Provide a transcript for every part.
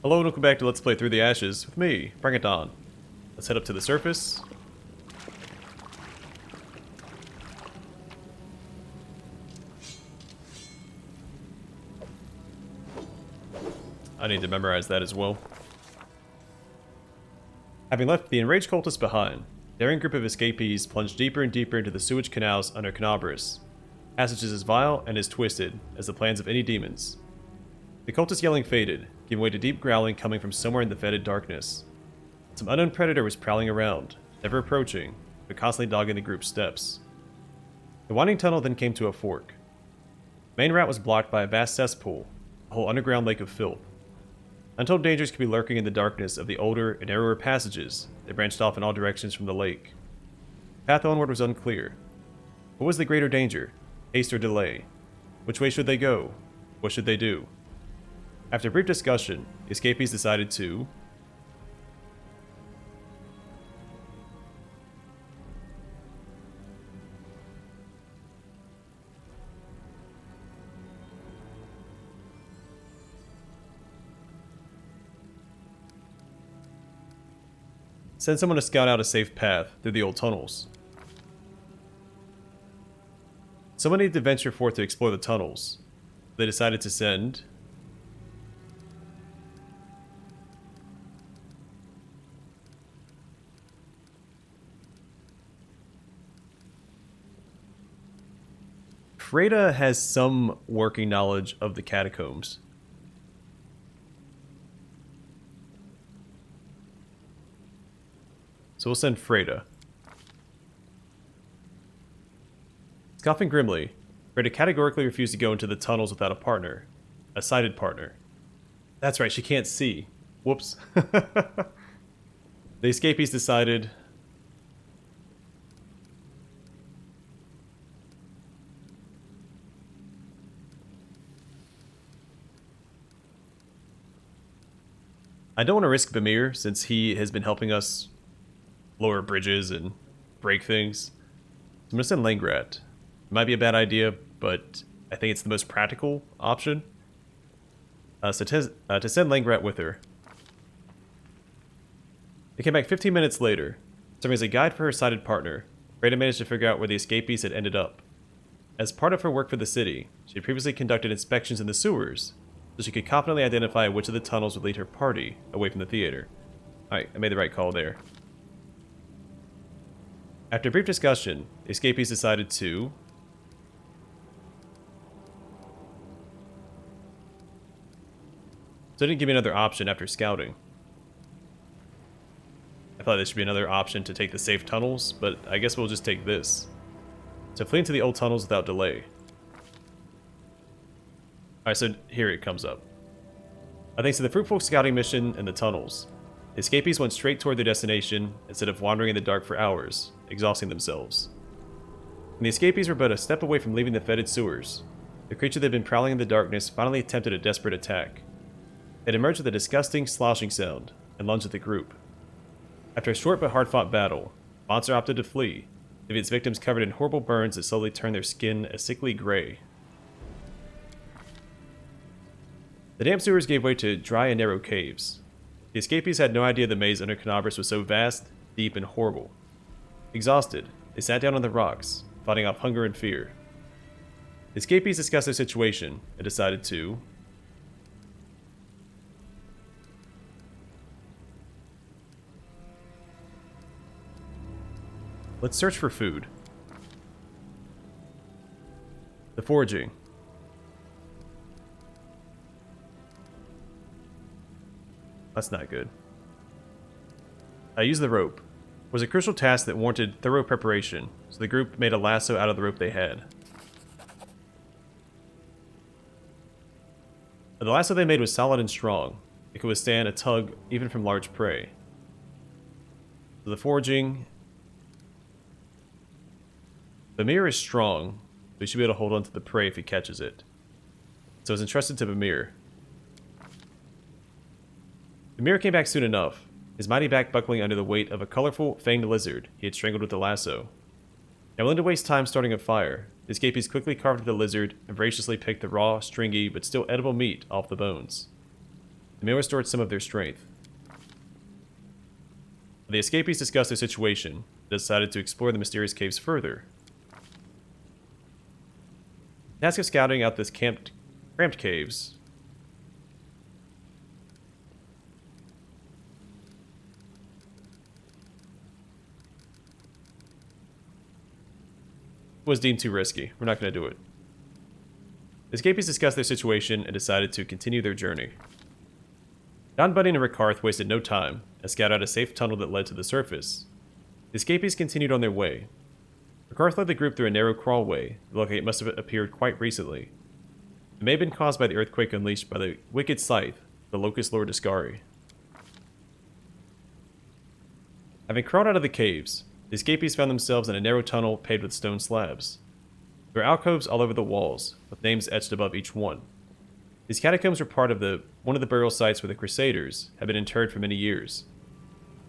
Hello and welcome back to Let's Play Through the Ashes with me, Bring It On. Let's head up to the surface. I need to memorize that as well. Having left the enraged cultists behind, the daring group of escapees plunged deeper and deeper into the sewage canals under Kenabres. Passage is as vile and as twisted as the plans of any demons. The cultist yelling faded, giving way to deep growling coming from somewhere in the fetid darkness. Some unknown predator was prowling around, never approaching, but constantly dogging the group's steps. The winding tunnel then came to a fork. The main route was blocked by a vast cesspool, a whole underground lake of filth. Untold dangers could be lurking in the darkness of the older and narrower passages that branched off in all directions from the lake. The path onward was unclear. What was the greater danger? Haste or delay? Which way should they go? What should they do? After a brief discussion, the escapees decided to send someone to scout out a safe path through the old tunnels. Someone needed to venture forth to explore the tunnels. They decided to send Freda has some working knowledge of the catacombs. So we'll send Freda. Scoffing grimly, Freda categorically refused to go into the tunnels without a partner. A sighted partner. That's right, she can't see. Whoops. The escapees decided I don't want to risk Bamir since he has been helping us lower bridges and break things. I'm going to send Langrat. It might be a bad idea, but I think it's the most practical option. So to send Langrat with her. They came back 15 minutes later. Serving as a guide for her sighted partner, Freda managed to figure out where the escapees had ended up. As part of her work for the city, she had previously conducted inspections in the sewers, so she could confidently identify which of the tunnels would lead her party away from the theater. Alright, I made the right call there. After a brief discussion, the escapees decided to So it didn't give me another option after scouting. I thought there should be another option to take the safe tunnels, but I guess we'll just take this. So flee into the old tunnels without delay. Alright, so here it comes up. Thanks to the fruitful scouting mission and the tunnels, the escapees went straight toward their destination instead of wandering in the dark for hours, exhausting themselves. When the escapees were but a step away from leaving the fetid sewers, the creature that had been prowling in the darkness finally attempted a desperate attack. It emerged with a disgusting sloshing sound and lunged at the group. After a short but hard-fought battle, the monster opted to flee, leaving its victims covered in horrible burns that slowly turned their skin a sickly gray. The damp sewers gave way to dry and narrow caves. The escapees had no idea the maze under Kenabres was so vast, deep, and horrible. Exhausted, they sat down on the rocks, fighting off hunger and fear. The escapees discussed their situation and decided to let's search for food. The foraging. That's not good. I used the rope. It was a crucial task that warranted thorough preparation, so the group made a lasso out of the rope they had. The lasso they made was solid and strong. It could withstand a tug even from large prey. So the foraging. Bamir is strong, so he should be able to hold on to the prey if he catches it. So it's entrusted to Bamir. Bamir came back soon enough, his mighty back buckling under the weight of a colorful, fanged lizard he had strangled with the lasso. Now willing to waste time starting a fire, the escapees quickly carved the lizard and voraciously picked the raw, stringy, but still edible meat off the bones. The meal restored some of their strength. The escapees discussed their situation and decided to explore the mysterious caves further. The task of scouting out this cramped caves was deemed too risky. We're not going to do it. The escapees discussed their situation and decided to continue their journey. Don Bunny and Ricarth wasted no time and scouted out a safe tunnel that led to the surface. The escapees continued on their way. Ricarth led the group through a narrow crawlway that looked like it must have appeared quite recently. It may have been caused by the earthquake unleashed by the wicked scythe, the Locust Lord Ascari. Having crawled out of the caves, the escapees found themselves in a narrow tunnel paved with stone slabs. There were alcoves all over the walls, with names etched above each one. These catacombs were part of one of the burial sites where the Crusaders had been interred for many years.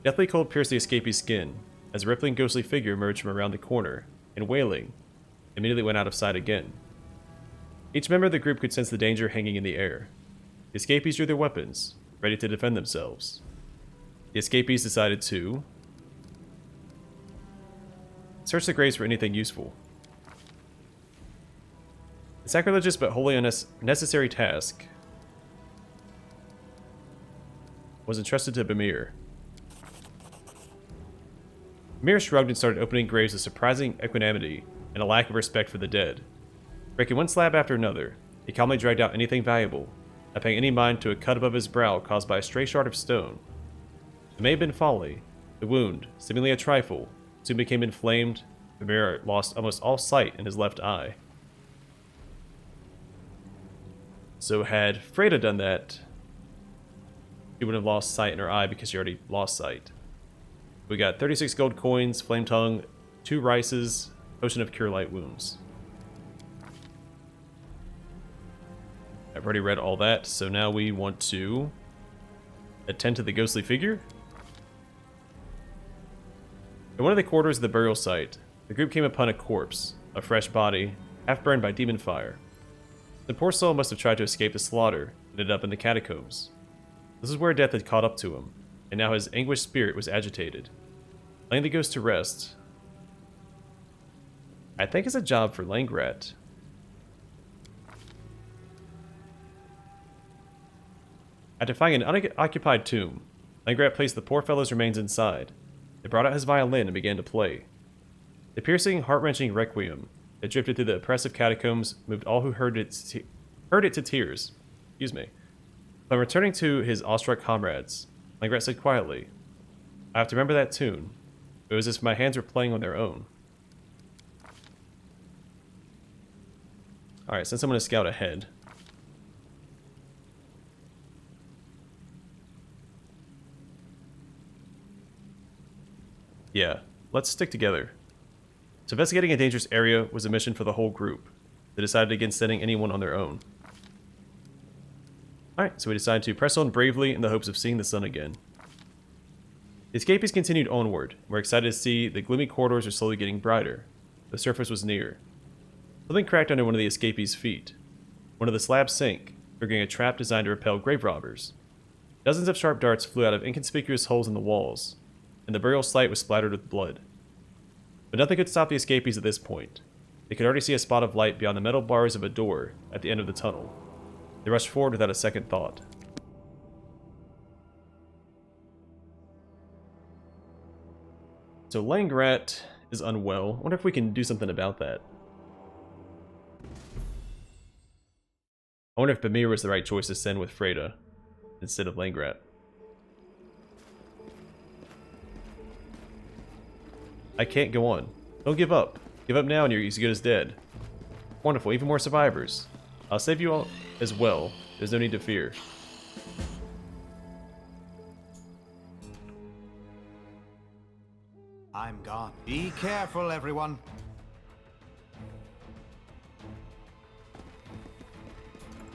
Deathly cold pierced the escapee's skin, as a rippling ghostly figure emerged from around the corner, and wailing, immediately went out of sight again. Each member of the group could sense the danger hanging in the air. The escapees drew their weapons, ready to defend themselves. The escapees decided to search the graves for anything useful. The sacrilegious but wholly unnecessary task was entrusted to Bamir. Bamir shrugged and started opening graves with surprising equanimity and a lack of respect for the dead. Breaking one slab after another, he calmly dragged out anything valuable, not paying any mind to a cut above his brow caused by a stray shard of stone. It may have been folly. The wound, seemingly a trifle, soon became inflamed. Bamir lost almost all sight in his left eye. So had Freda done that, she would have lost sight in her eye because she already lost sight. We got 36 gold coins, flame tongue, 2 rices, potion of cure light wounds. I've already read all that, so now we want to attend to the ghostly figure. In one of the quarters of the burial site, the group came upon a corpse, a fresh body, half burned by demon fire. The poor soul must have tried to escape the slaughter and ended up in the catacombs. This is where death had caught up to him, and now his anguished spirit was agitated. Laying the ghost to rest, I think is a job for Langrat. After finding an unoccupied tomb, Langrat placed the poor fellow's remains inside. They brought out his violin and began to play. The piercing, heart-wrenching requiem that drifted through the oppressive catacombs moved all who heard it to tears. But returning to his awestruck comrades, Langrat said quietly, "I have to remember that tune. It was as if my hands were playing on their own." Alright, since I'm going to scout ahead. Yeah, let's stick together. So investigating a dangerous area was a mission for the whole group. They decided against sending anyone on their own. Alright, so we decided to press on bravely in the hopes of seeing the sun again. The escapees continued onward, and we're excited to see the gloomy corridors are slowly getting brighter. The surface was near. Something cracked under one of the escapees' feet. One of the slabs sank, triggering a trap designed to repel grave robbers. Dozens of sharp darts flew out of inconspicuous holes in the walls, and the burial site was splattered with blood. But nothing could stop the escapees at this point. They could already see a spot of light beyond the metal bars of a door at the end of the tunnel. They rushed forward without a second thought. So Langrat is unwell. I wonder if we can do something about that. I wonder if Bamir was the right choice to send with Freda instead of Langrat. I can't go on. Don't give up. Give up now and you're as good as dead. Wonderful, even more survivors. I'll save you all as well. There's no need to fear. I'm gone. Be careful, everyone.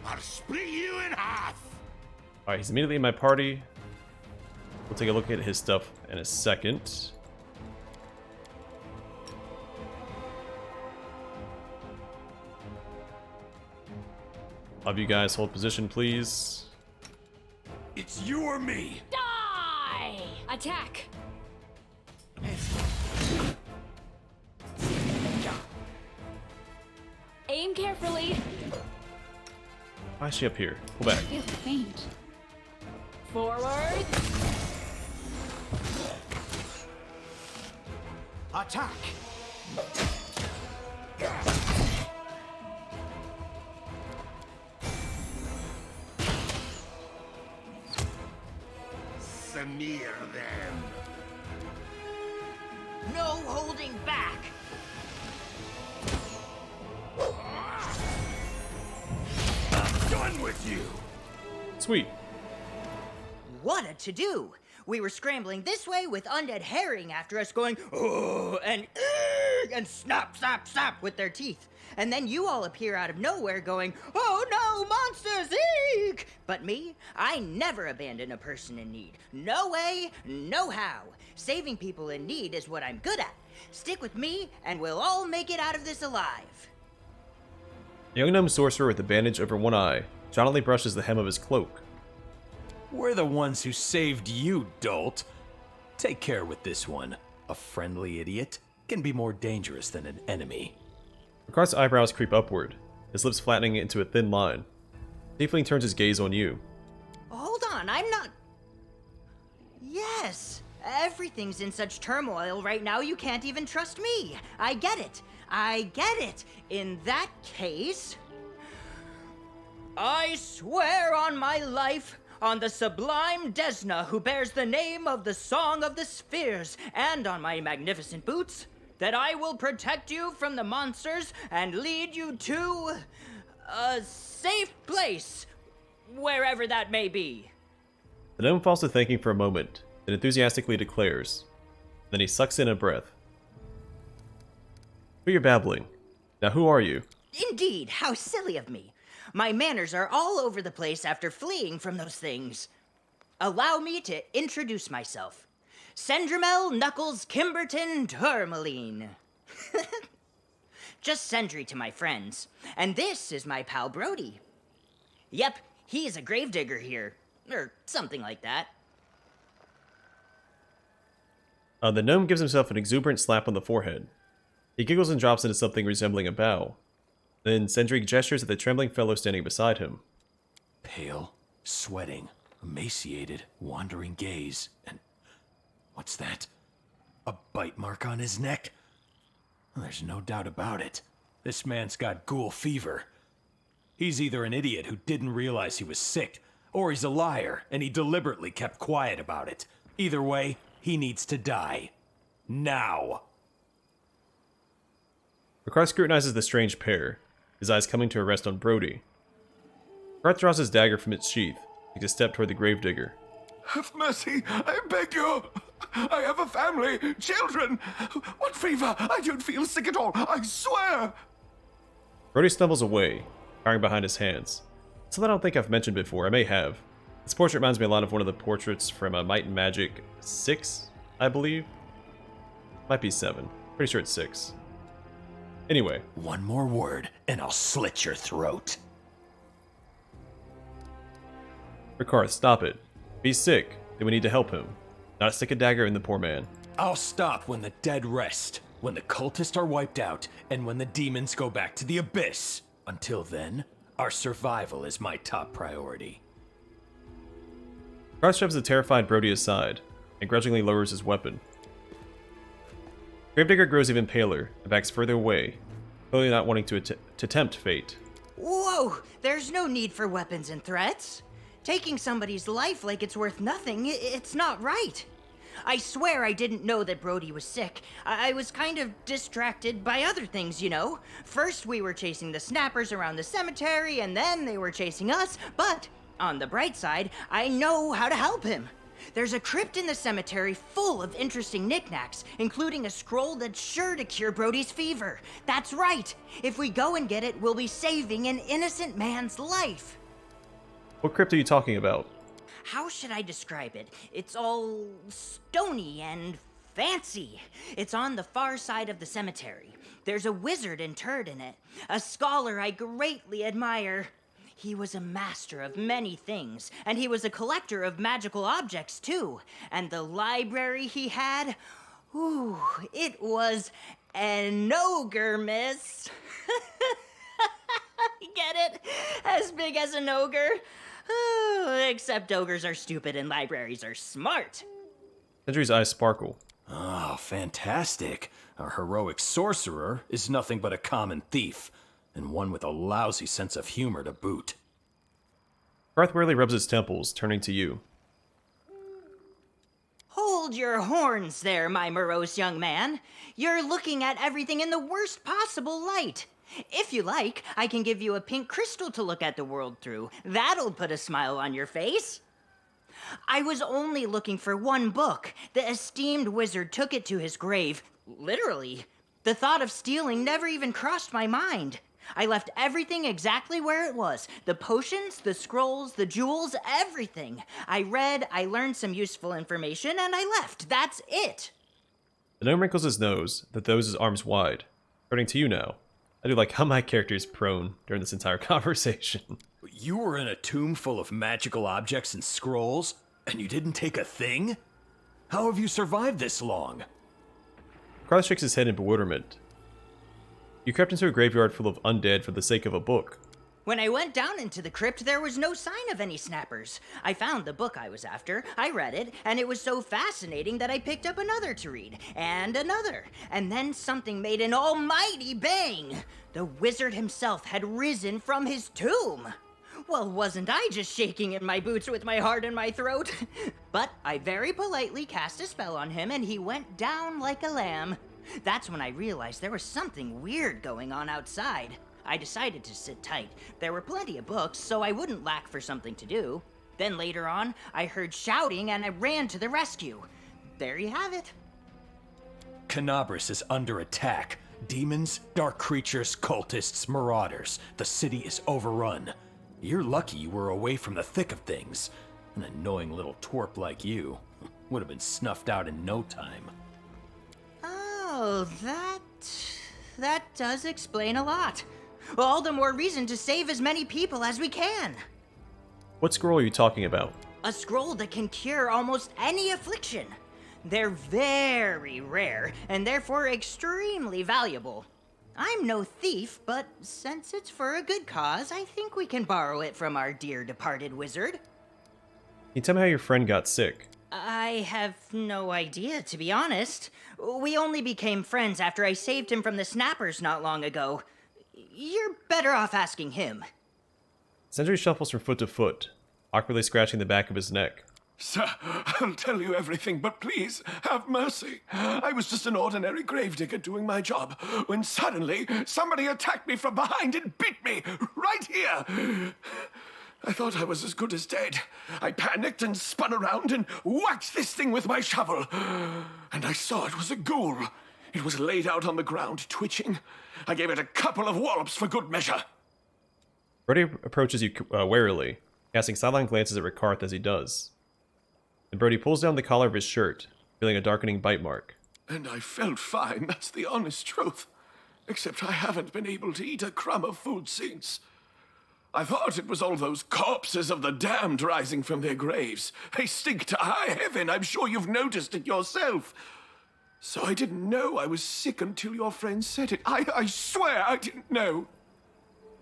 I'll split you in half. Alright, he's immediately in my party. We'll take a look at his stuff in a second. Have you guys hold position, please. It's you or me. Die! Attack! Aim carefully. Why is she up here? Pull back. I feel faint. Forward. Attack! Smear them! No holding back! I'm done with you. Sweet. What a to-do! We were scrambling this way with undead herring after us going, oh, and snap, snap, snap with their teeth. And then you all appear out of nowhere going, oh no, monsters, eek! But me, I never abandon a person in need. No way, no how. Saving people in need is what I'm good at. Stick with me, and we'll all make it out of this alive. A young gnome sorcerer with a bandage over one eye jauntily brushes the hem of his cloak. We're the ones who saved you, dolt. Take care with this one. A friendly idiot can be more dangerous than an enemy. Ricard's eyebrows creep upward, his lips flattening into a thin line. Tiefling turns his gaze on you. Hold on, I'm not... Yes, everything's in such turmoil right now you can't even trust me. I get it. I get it. In that case... I swear on my life, on the sublime Desna who bears the name of the Song of the Spheres, and on my magnificent boots, that I will protect you from the monsters and lead you to a safe place, wherever that may be. The gnome falls to thinking for a moment, then enthusiastically declares. Then he sucks in a breath. Who you're babbling? Now who are you? Indeed, how silly of me. My manners are all over the place after fleeing from those things. Allow me to introduce myself. Sendrimel Knuckles Kimberton Tourmaline. Just Sendry to my friends. And this is my pal Brody. Yep, he is a gravedigger here. Or something like that. The gnome gives himself an exuberant slap on the forehead. He giggles and drops into something resembling a bow. Then Sendry gestures at the trembling fellow standing beside him. Pale, sweating, emaciated, wandering gaze, and... what's that? A bite mark on his neck? There's no doubt about it. This man's got ghoul fever. He's either an idiot who didn't realize he was sick, or he's a liar and he deliberately kept quiet about it. Either way, he needs to die. Now! Ricard scrutinizes the strange pair, his eyes coming to a rest on Brody. Ricard draws his dagger from its sheath, takes a step toward the gravedigger. Have mercy, I beg you. I have a family, children. What fever? I don't feel sick at all, I swear. Brody stumbles away, cowering behind his hands. Something I don't think I've mentioned before, I may have. This portrait reminds me a lot of one of the portraits from Might and Magic 6, I believe? Might be 7. Pretty sure it's 6. Anyway. One more word, and I'll slit your throat. Ricard, stop it. If he's sick, then we need to help him. Not stick a dagger in the poor man. I'll stop when the dead rest, when the cultists are wiped out, and when the demons go back to the abyss. Until then, our survival is my top priority. Ricard shoves the terrified Brody aside, and grudgingly lowers his weapon. Gravedigger grows even paler and backs further away, clearly not wanting to tempt fate. Whoa! There's no need for weapons and threats. Taking somebody's life like it's worth nothing, it's not right. I swear I didn't know that Brody was sick. I was kind of distracted by other things, you know. First we were chasing the snappers around the cemetery, and then they were chasing us, but on the bright side, I know how to help him. There's a crypt in the cemetery full of interesting knickknacks, including a scroll that's sure to cure Brody's fever. That's right! If we go and get it, we'll be saving an innocent man's life. What crypt are you talking about? How should I describe it? It's all stony and fancy. It's on the far side of the cemetery. There's a wizard interred in it, a scholar I greatly admire. He was a master of many things, and he was a collector of magical objects, too. And the library he had, ooh, it was an ogre, miss. Get it? As big as an ogre? Oh, except ogres are stupid and libraries are smart. Sentry's eyes sparkle. Oh, fantastic. Our heroic sorcerer is nothing but a common thief, and one with a lousy sense of humor to boot. Garth wearily rubs his temples, turning to you. Hold your horns there, my morose young man. You're looking at everything in the worst possible light. If you like, I can give you a pink crystal to look at the world through. That'll put a smile on your face. I was only looking for one book. The esteemed wizard took it to his grave. Literally. The thought of stealing never even crossed my mind. I left everything exactly where it was. The potions, the scrolls, the jewels, everything. I read, I learned some useful information, and I left. That's it. The gnome wrinkles his nose, that throws his arms wide. Turning to you now. I do like how my character is prone during this entire conversation. You were in a tomb full of magical objects and scrolls, and you didn't take a thing? How have you survived this long? Garth shakes his head in bewilderment. You crept into a graveyard full of undead for the sake of a book. When I went down into the crypt, there was no sign of any snappers. I found the book I was after, I read it, and it was so fascinating that I picked up another to read, and another. And then something made an almighty bang! The wizard himself had risen from his tomb! Well, wasn't I just shaking in my boots with my heart in my throat? But I very politely cast a spell on him, and he went down like a lamb. That's when I realized there was something weird going on outside. I decided to sit tight. There were plenty of books, so I wouldn't lack for something to do. Then later on, I heard shouting and I ran to the rescue. There you have it. Kenabres is under attack. Demons, dark creatures, cultists, marauders. The city is overrun. You're lucky you were away from the thick of things. An annoying little twerp like you would have been snuffed out in no time. Oh, that does explain a lot. All the more reason to save as many people as we can. What scroll are you talking about? A scroll that can cure almost any affliction. They're very rare, and therefore extremely valuable. I'm no thief, but since it's for a good cause, I think we can borrow it from our dear departed wizard. Can you tell me how your friend got sick? I have no idea, to be honest. We only became friends after I saved him from the snappers not long ago. You're better off asking him. Sentry shuffles from foot to foot, awkwardly scratching the back of his neck. Sir, I'll tell you everything, but please, have mercy. I was just an ordinary gravedigger doing my job, when suddenly somebody attacked me from behind and beat me, right here. I thought I was as good as dead. I panicked and spun around and whacked this thing with my shovel. And I saw it was a ghoul. It was laid out on the ground, twitching. I gave it a couple of wallops for good measure. Brody approaches you warily, casting sidelong glances at Ricarth as he does. And Brody pulls down the collar of his shirt, revealing a darkening bite mark. And I felt fine, that's the honest truth. Except I haven't been able to eat a crumb of food since. I thought it was all those corpses of the damned rising from their graves. They stink to high heaven, I'm sure you've noticed it yourself. So I didn't know I was sick until your friend said it. I swear I didn't know.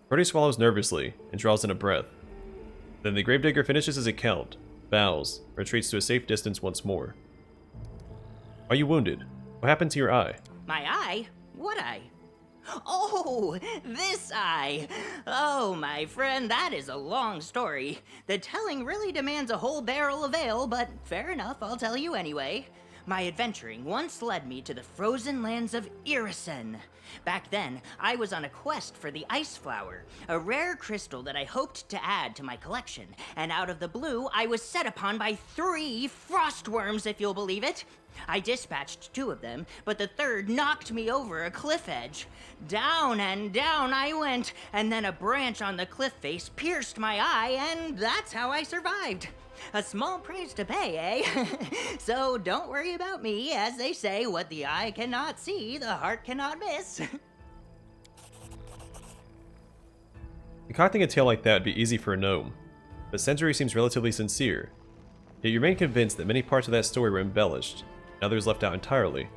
Brody swallows nervously and draws in a breath. Then the gravedigger finishes his account, bows, and retreats to a safe distance once more. Are you wounded? What happened to your eye? My eye? What eye? Oh, this eye! Oh, my friend, that is a long story. The telling really demands a whole barrel of ale, but fair enough, I'll tell you anyway. My adventuring once led me to the frozen lands of Irisen. Back then, I was on a quest for the Ice Flower, a rare crystal that I hoped to add to my collection, and out of the blue, I was set upon by 3 frostworms, if you'll believe it. I dispatched 2 of them, but the third knocked me over a cliff edge. Down and down I went, and then a branch on the cliff face pierced my eye, and that's how I survived. A small price to pay, eh? So don't worry about me, as they say, what the eye cannot see, the heart cannot miss. Concocting a tale like that would be easy for a gnome, but Sendry seems relatively sincere. Yet you remain convinced that many parts of that story were embellished, and others left out entirely.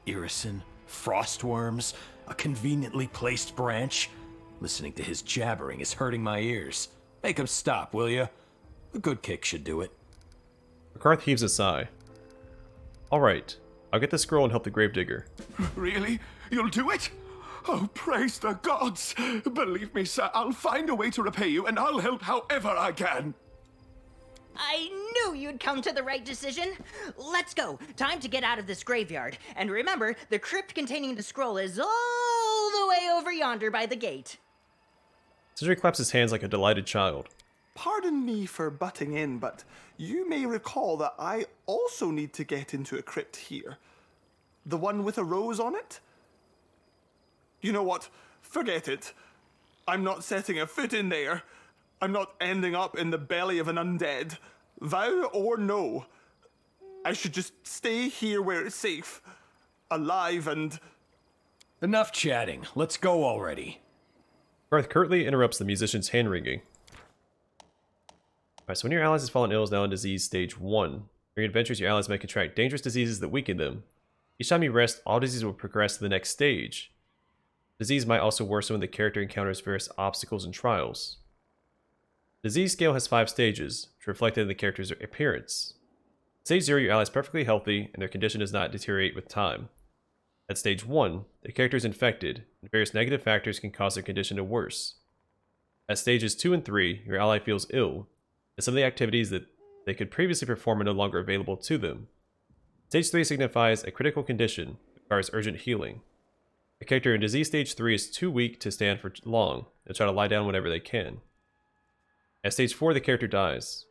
Irrison, frostworms, a conveniently placed branch. Listening to his jabbering is hurting my ears. Make him stop, will you? A good kick should do it. Karth heaves a sigh. Alright, I'll get the scroll and help the gravedigger. Really? You'll do it? Oh, praise the gods! Believe me, sir, I'll find a way to repay you, and I'll help however I can. I knew you'd come to the right decision. Let's go. Time to get out of this graveyard. And remember, the crypt containing the scroll is all the way over yonder by the gate. Sendry claps his hands like a delighted child. Pardon me for butting in, but you may recall that I also need to get into a crypt here. The one with a rose on it? You know what? Forget it. I'm not setting a foot in there. I'm not ending up in the belly of an undead. Vow or no. I should just stay here where it's safe. Alive and... Enough chatting. Let's go already. Karth curtly interrupts the musician's hand-wringing. Alright, so when your allies has fallen ill is now in disease stage 1. During your adventures, your allies may contract dangerous diseases that weaken them. Each time you rest, all diseases will progress to the next stage. Disease might also worsen when the character encounters various obstacles and trials. The disease scale has 5 stages, which are reflected in the character's appearance. At stage 0, your ally is perfectly healthy, and their condition does not deteriorate with time. At stage 1, the character is infected, and various negative factors can cause their condition to worse. At stages 2 and 3, your ally feels ill, and some of the activities that they could previously perform are no longer available to them. Stage 3 signifies a critical condition that requires urgent healing. A character in disease stage 3 is too weak to stand for long, and try to lie down whenever they can. At stage 4, the character dies.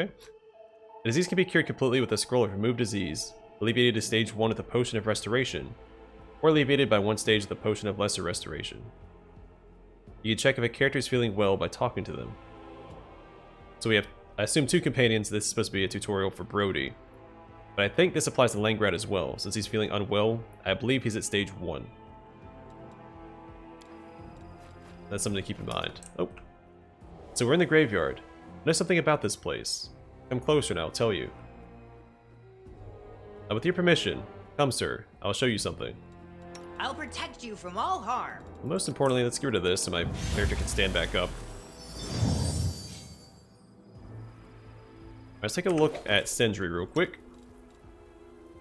Okay. The disease can be cured completely with a scroll of remove disease, alleviated to stage 1 with a potion of restoration, or alleviated by 1 stage with a potion of lesser restoration. You can check if a character is feeling well by talking to them. So we have, I assume, 2 companions. This is supposed to be a tutorial for Brody. But I think this applies to Langrad as well. Since he's feeling unwell, I believe he's at stage 1. That's something to keep in mind. Oh. So we're in the graveyard. Know something about this place. Come closer and I'll tell you. With your permission, come sir, I'll show you something. I'll protect you from all harm. But most importantly, let's get rid of this so my character can stand back up. Let's take a look at Sendry real quick.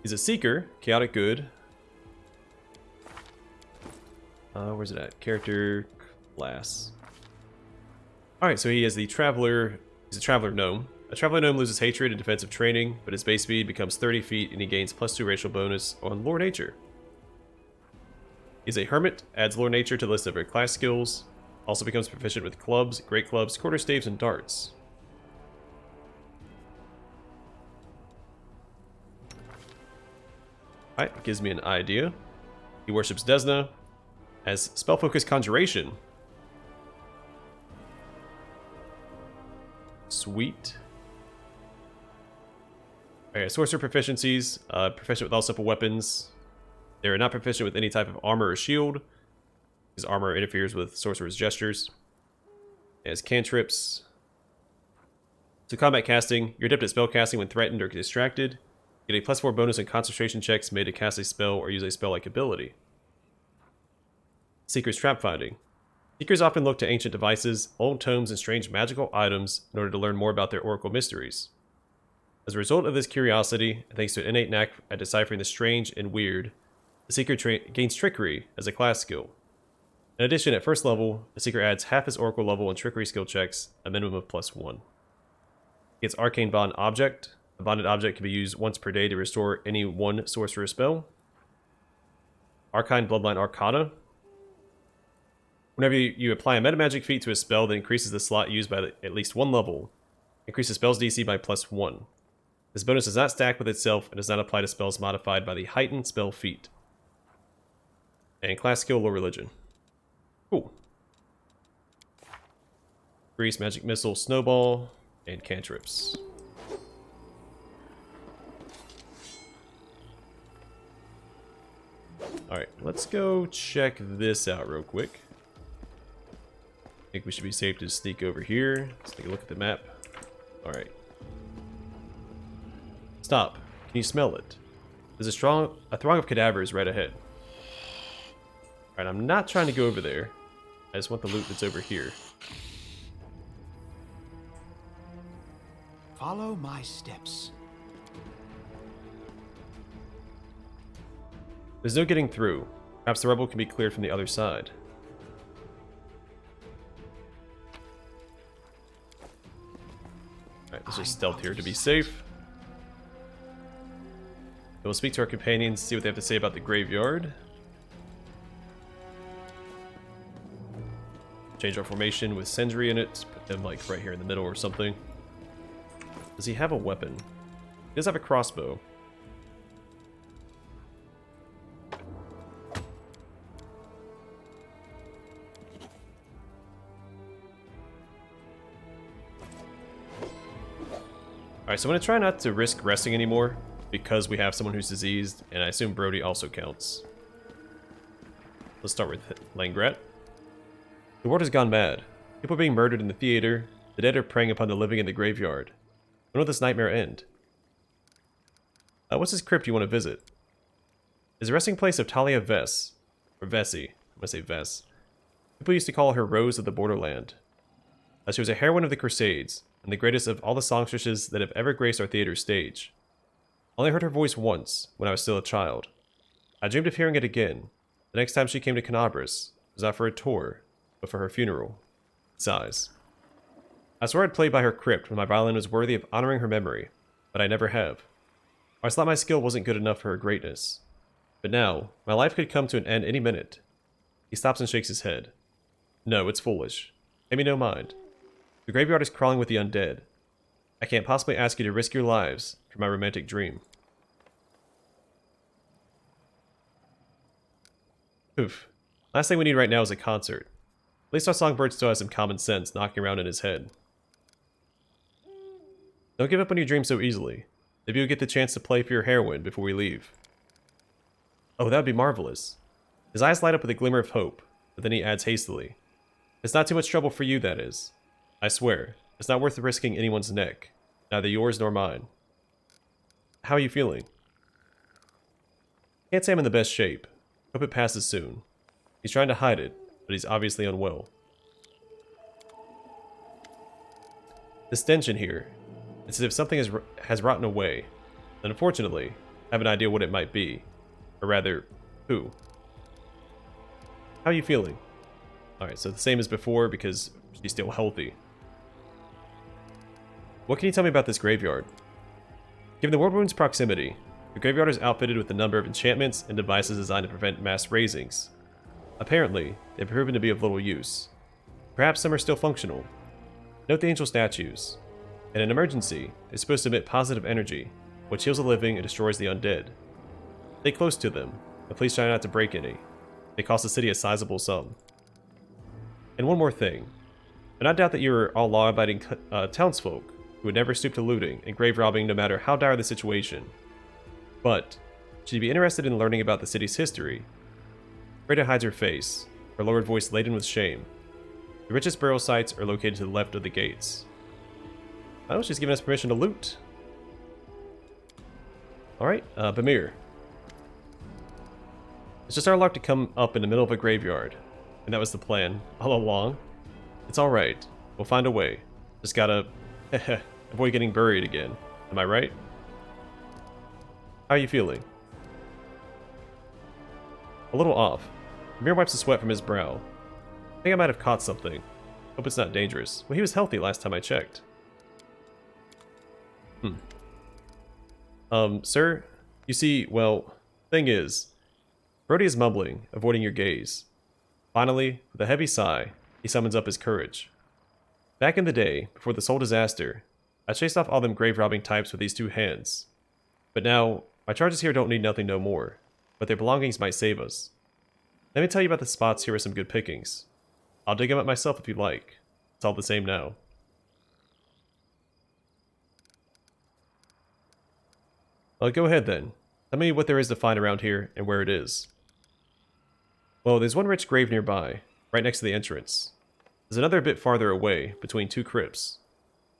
He's a Seeker, Chaotic Good. Where's it at? Character class. Alright, so he is the Traveler. He's a Traveler Gnome. A Traveler Gnome loses hatred and defensive training, but his base speed becomes 30 feet and he gains +2 racial bonus on Lore Nature. He's a Hermit, adds Lore Nature to the list of her class skills, also becomes proficient with clubs, great clubs, quarterstaves, and darts. Alright, gives me an idea. He worships Desna, has spell focus Conjuration. Sweet. Okay, Sorcerer Proficiencies, proficient with all simple weapons. They are not proficient with any type of armor or shield. His armor interferes with Sorcerer's gestures. He has cantrips. So combat casting, you're adept at spell casting when threatened or distracted. You get a +4 bonus on concentration checks made to cast a spell or use a spell-like ability. Seeker's Trap Finding. Seekers often look to ancient devices, old tomes, and strange magical items in order to learn more about their oracle mysteries. As a result of this curiosity, and thanks to an innate knack at deciphering the strange and weird, the Seeker gains Trickery as a class skill. In addition, at first level, the Seeker adds half his oracle level and Trickery skill checks, a minimum of +1. He gets Arcane Bond Object. A bonded object can be used once per day to restore any one sorcerer spell. Arcane Bloodline Arcana. Whenever you apply a metamagic feat to a spell that increases the slot used by at least 1 level, increase the spell's DC by +1. This bonus does not stack with itself and does not apply to spells modified by the heightened spell feat. And class skill, Lore Religion. Cool. Grease, Magic Missile, Snowball, and cantrips. Alright, let's go check this out real quick. think we should be safe to sneak over here. Let's take a look at the map. Alright. Stop. Can you smell it? There's a throng of cadavers right ahead. Alright, I'm not trying to go over there. I just want the loot that's over here. Follow my steps. There's no getting through. Perhaps the rubble can be cleared from the other side. Alright, let's just stealth here to be safe. We'll speak to our companions, see what they have to say about the graveyard. Change our formation with Sentry in it. Put them like right here in the middle or something. Does he have a weapon? He does have a crossbow. Alright, so I'm going to try not to risk resting anymore, because we have someone who's diseased, and I assume Brody also counts. Let's start with Langret. The world has gone mad. People are being murdered in the theater, the dead are preying upon the living in the graveyard. When will this nightmare end? What's this crypt you want to visit? It's a resting place of Talia Vess, or Vessi, I'm going to say Vess. People used to call her Rose of the Borderland. She was a heroine of the Crusades, and the greatest of all the songstresses that have ever graced our theater stage. I only heard her voice once, when I was still a child. I dreamed of hearing it again. The next time she came to Kenabres, it was not for a tour, but for her funeral. Sighs. I swore I'd play by her crypt when my violin was worthy of honoring her memory, but I never have. I thought my skill wasn't good enough for her greatness. But now, my life could come to an end any minute. He stops and shakes his head. No, it's foolish. Pay me no mind. The graveyard is crawling with the undead. I can't possibly ask you to risk your lives for my romantic dream. Oof. Last thing we need right now is a concert. At least our songbird still has some common sense knocking around in his head. Don't give up on your dream so easily. Maybe you'll get the chance to play for your heroine before we leave. Oh, that would be marvelous. His eyes light up with a glimmer of hope, but then he adds hastily. It's not too much trouble for you, that is. I swear, it's not worth risking anyone's neck, neither yours nor mine. How are you feeling? Can't say I'm in the best shape. Hope it passes soon. He's trying to hide it, but he's obviously unwell. This stench in here, it's as if something has rotten away. And unfortunately, I have an idea what it might be. Or rather, who. How are you feeling? Alright, so the same as before because she's still healthy. What can you tell me about this graveyard? Given the Worldwound's proximity, the graveyard is outfitted with a number of enchantments and devices designed to prevent mass raisings. Apparently, they've proven to be of little use. Perhaps some are still functional. Note the angel statues. In an emergency, they're supposed to emit positive energy, which heals the living and destroys the undead. Stay close to them, but please try not to break any. They cost the city a sizable sum. And one more thing. I do not doubt that you are all law-abiding townsfolk who would never stoop to looting and grave robbing no matter how dire the situation. But, should you be interested in learning about the city's history, Freda hides her face, her lowered voice laden with shame. The richest burial sites are located to the left of the gates. Oh, she's giving us permission to loot. Alright, Bamir. It's just our luck to come up in the middle of a graveyard. And that was the plan, all along. It's alright. We'll find a way. Just gotta avoid getting buried again. Am I right? How are you feeling? A little off. Bamir wipes the sweat from his brow. I think I might have caught something. Hope it's not dangerous. Well, he was healthy last time I checked. Sir? You see, well, thing is, Brody is mumbling, avoiding your gaze. Finally, with a heavy sigh, he summons up his courage. Back in the day, before the Soul disaster, I chased off all them grave-robbing types with these two hands. But now, my charges here don't need nothing no more, but their belongings might save us. Let me tell you about the spots here with some good pickings. I'll dig them up myself if you like. It's all the same now. Well, go ahead then. Tell me what there is to find around here and where it is. Well, there's one rich grave nearby, right next to the entrance. There's another a bit farther away, between two crypts.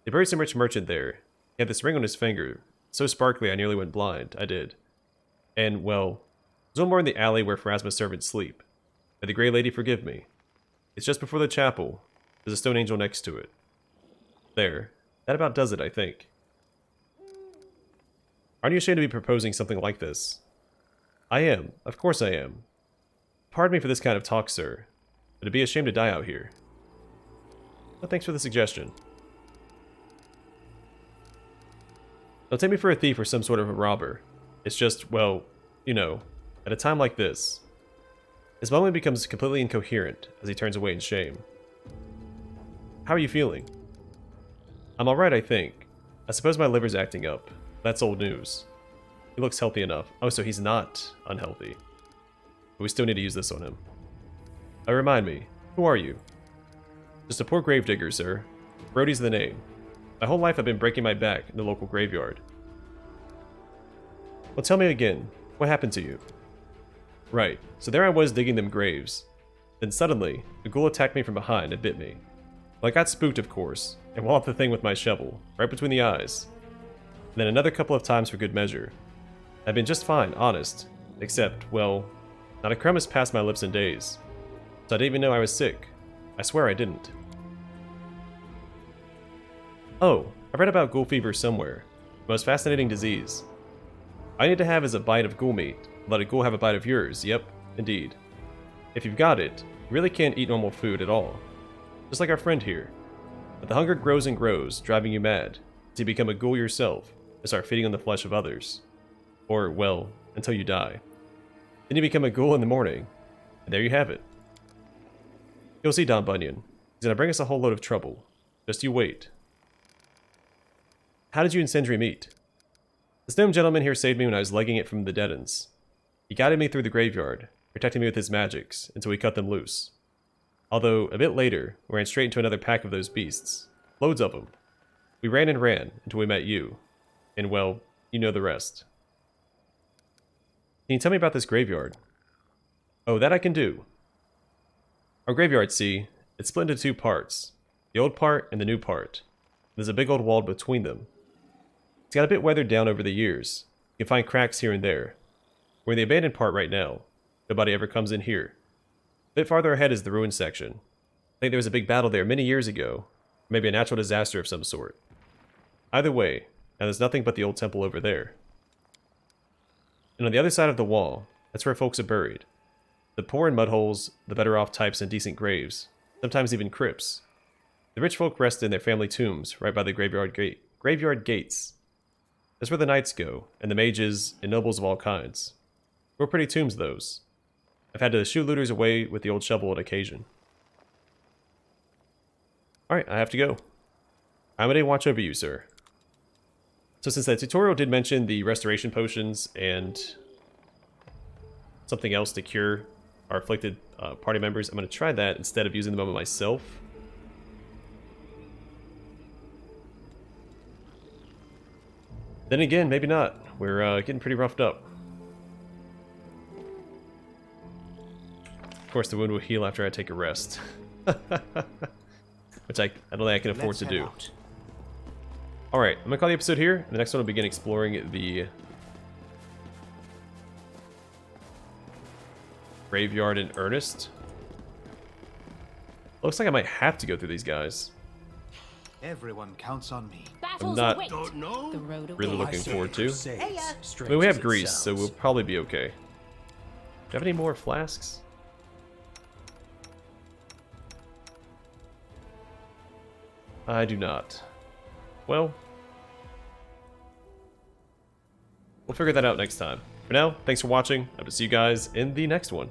They buried some rich merchant there. He had this ring on his finger, so sparkly I nearly went blind. I did. And, well, there's one more in the alley where Pharasma's servants sleep. May the Grey Lady forgive me. It's just before the chapel. There's a stone angel next to it. There. That about does it, I think. Aren't you ashamed to be proposing something like this? I am. Of course I am. Pardon me for this kind of talk, sir, but it'd be a shame to die out here. Well, thanks for the suggestion. Don't take me for a thief or some sort of a robber. It's just, well, you know, at a time like this. His moment becomes completely incoherent as he turns away in shame. How are you feeling? I'm alright, I think. I suppose my liver's acting up. That's old news. He looks healthy enough. Oh, so he's not unhealthy. But we still need to use this on him. Remind me, who are you? Just a poor gravedigger, sir. Brody's the name. My whole life I've been breaking my back in the local graveyard. Well, tell me again, what happened to you? Right, so there I was digging them graves. Then suddenly, a ghoul attacked me from behind and bit me. Well, I got spooked, of course, and walloped the thing with my shovel, right between the eyes. And then another couple of times for good measure. I've been just fine, honest. Except, well, not a crumb has passed my lips in days. So I didn't even know I was sick. I swear I didn't. Oh, I read about ghoul fever somewhere. The most fascinating disease. All I need to have is a bite of ghoul meat. Let a ghoul have a bite of yours. Yep, indeed. If you've got it, you really can't eat normal food at all. Just like our friend here. But the hunger grows and grows, driving you mad, until you become a ghoul yourself, and start feeding on the flesh of others. Or, well, until you die. Then you become a ghoul in the morning, and there you have it. You'll see Don Bunyan. He's gonna bring us a whole load of trouble. Just you wait. How did you and Sindri meet? This gnome gentleman here saved me when I was legging it from the Deadens. He guided me through the graveyard, protecting me with his magics, until we cut them loose. Although, a bit later, we ran straight into another pack of those beasts. Loads of them. We ran and ran, until we met you. And well, you know the rest. Can you tell me about this graveyard? Oh, that I can do. Our graveyard, see, it's split into two parts. The old part and the new part. There's a big old wall between them. It's got a bit weathered down over the years. You can find cracks here and there. We're in the abandoned part right now. Nobody ever comes in here. A bit farther ahead is the ruined section. I think there was a big battle there many years ago. Or maybe a natural disaster of some sort. Either way, now there's nothing but the old temple over there. And on the other side of the wall, that's where folks are buried. The poor in mud holes, the better off types in decent graves. Sometimes even crypts. The rich folk rest in their family tombs right by the graveyard gates. That's where the knights go, and the mages, and nobles of all kinds. Real pretty tombs, those. I've had to shoo looters away with the old shovel on occasion. Alright, I have to go. I'm gonna watch over you, sir. So since that tutorial did mention the restoration potions and something else to cure our afflicted party members, I'm gonna try that instead of using them on myself. Then again, maybe not. We're getting pretty roughed up. Of course, the wound will heal after I take a rest. Which I don't think I can afford to do. Alright, I'm going to call the episode here. The next one will begin exploring the graveyard in earnest. Looks like I might have to go through these guys. Everyone counts on me. I'm not Don't know. The road really away. looking forward to. Hey, I mean, we have grease, so we'll probably be okay. Do you have any more flasks? I do not. Well, we'll figure that out next time. For now, thanks for watching. I hope to see you guys in the next one.